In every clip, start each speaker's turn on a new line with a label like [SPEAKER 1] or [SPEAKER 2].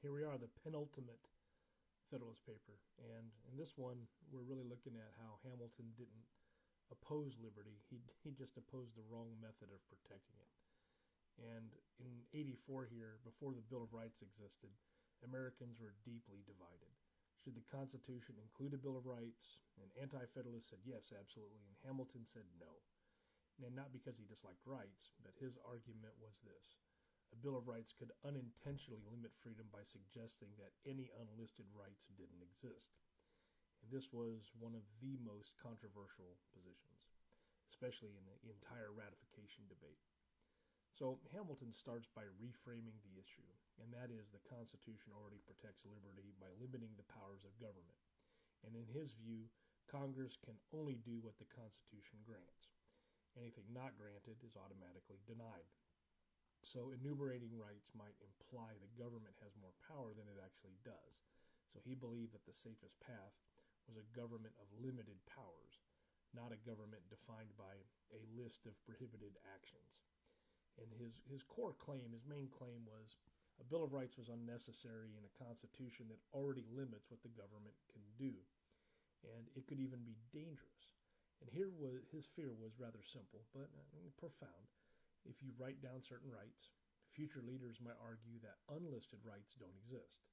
[SPEAKER 1] Here we are, the penultimate Federalist paper. And in this one, we're really looking at how Hamilton didn't oppose liberty, he just opposed the wrong method of protecting it. And in 84 here, before the Bill of Rights existed, Americans were deeply divided. Should the Constitution include a Bill of Rights? And Anti-Federalists said yes, absolutely, and Hamilton said no. And not because he disliked rights, but his argument was this. A Bill of Rights could unintentionally limit freedom by suggesting that any unlisted rights didn't exist. And this was one of the most controversial positions, especially in the entire ratification debate. So Hamilton starts by reframing the issue, and that is the Constitution already protects liberty by limiting the powers of government. And in his view, Congress can only do what the Constitution grants. Anything not granted is automatically denied. So enumerating rights might imply the government has more power than it actually does. So he believed that the safest path was a government of limited powers, not a government defined by a list of prohibited actions. And his core claim, his main claim was a Bill of Rights was unnecessary in a constitution that already limits what the government can do. And it could even be dangerous. And here was his fear was rather simple, but profound. If you write down certain rights, future leaders might argue that unlisted rights don't exist.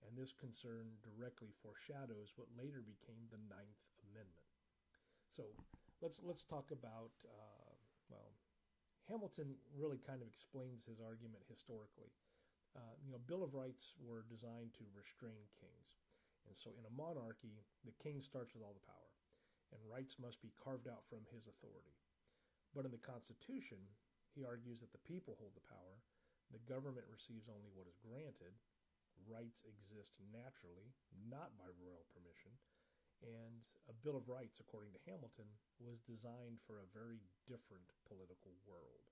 [SPEAKER 1] And this concern directly foreshadows what later became the Ninth Amendment. So let's talk about, Hamilton really kind of explains his argument historically. Bill of Rights were designed to restrain kings. And so in a monarchy, the king starts with all the power, and rights must be carved out from his authority. But in the Constitution, he argues that the people hold the power, the government receives only what is granted, rights exist naturally, not by royal permission, and a Bill of Rights, according to Hamilton, was designed for a very different political world.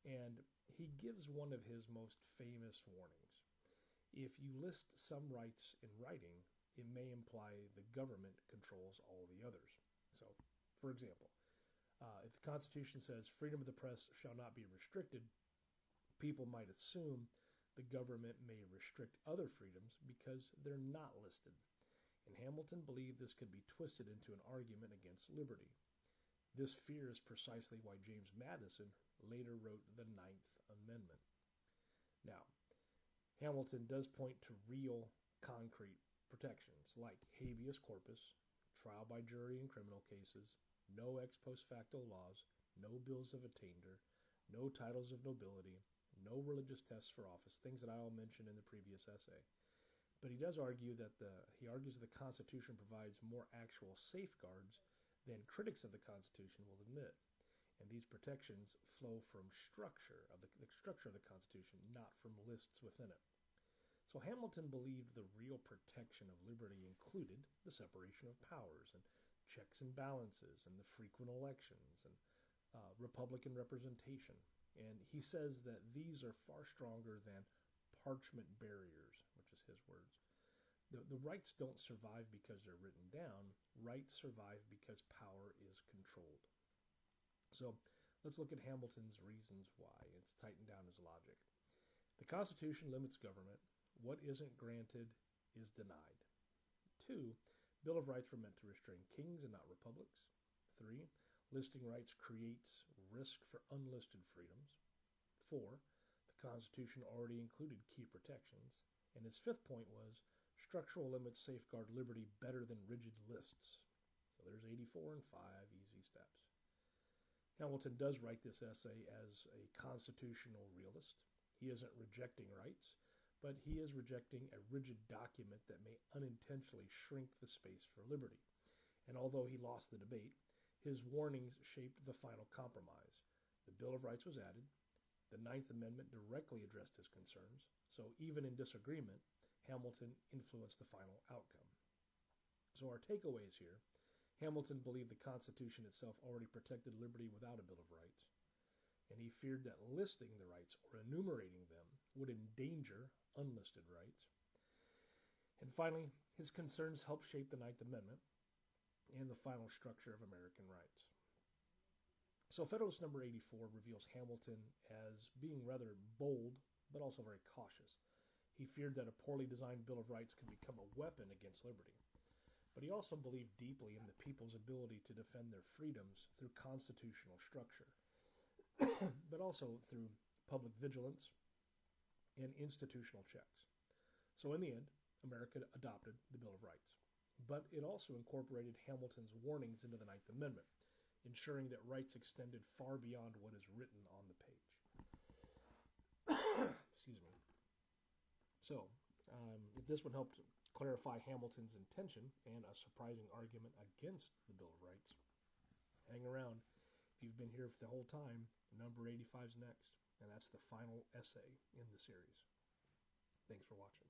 [SPEAKER 1] And he gives one of his most famous warnings. If you list some rights in writing, it may imply the government controls all the others. So, for example, if the Constitution says freedom of the press shall not be restricted, people might assume the government may restrict other freedoms because they're not listed. And Hamilton believed this could be twisted into an argument against liberty. This fear is precisely why James Madison later wrote the Ninth Amendment. Now, Hamilton does point to real, concrete protections like habeas corpus, trial by jury in criminal cases, no ex post facto laws, no bills of attainder, no titles of nobility, no religious tests for office, things that I all mentioned in the previous essay. But he does argue that the Constitution provides more actual safeguards than critics of the Constitution will admit. And these protections flow from the structure of the Constitution, not from lists within it. So Hamilton believed the real protection of liberty included the separation of powers and checks and balances and the frequent elections and Republican representation. And he says that these are far stronger than parchment barriers, which is his words. The rights don't survive because they're written down. Rights survive because power is controlled. So let's look at Hamilton's reasons why. It's tightened down his logic. The Constitution limits government. What isn't granted is denied. 2, Bill of Rights were meant to restrain kings and not republics. 3, listing rights creates risk for unlisted freedoms. 4, the Constitution already included key protections. And his 5th point was structural limits safeguard liberty better than rigid lists. So there's 84 and 5 easy steps. Hamilton does write this essay as a constitutional realist. He isn't rejecting rights, but he is rejecting a rigid document that may unintentionally shrink the space for liberty. And although he lost the debate, his warnings shaped the final compromise. The Bill of Rights was added. The Ninth Amendment directly addressed his concerns. So even in disagreement, Hamilton influenced the final outcome. So our takeaways here. Hamilton believed the Constitution itself already protected liberty without a Bill of Rights. And he feared that listing the rights or enumerating them would endanger unlisted rights. And finally, his concerns helped shape the Ninth Amendment and the final structure of American rights. So Federalist number 84 reveals Hamilton as being rather bold, but also very cautious. He feared that a poorly designed Bill of Rights could become a weapon against liberty. But he also believed deeply in the people's ability to defend their freedoms through constitutional structure, but also through public vigilance and institutional checks. So in the end, America adopted the Bill of Rights. But it also incorporated Hamilton's warnings into the Ninth Amendment, ensuring that rights extended far beyond what is written on the page. Excuse me. So, if this one helped clarify Hamilton's intention and a surprising argument against the Bill of Rights, hang around. If you've been here for the whole time, number 85 is next, and that's the final essay in the series. Thanks for watching.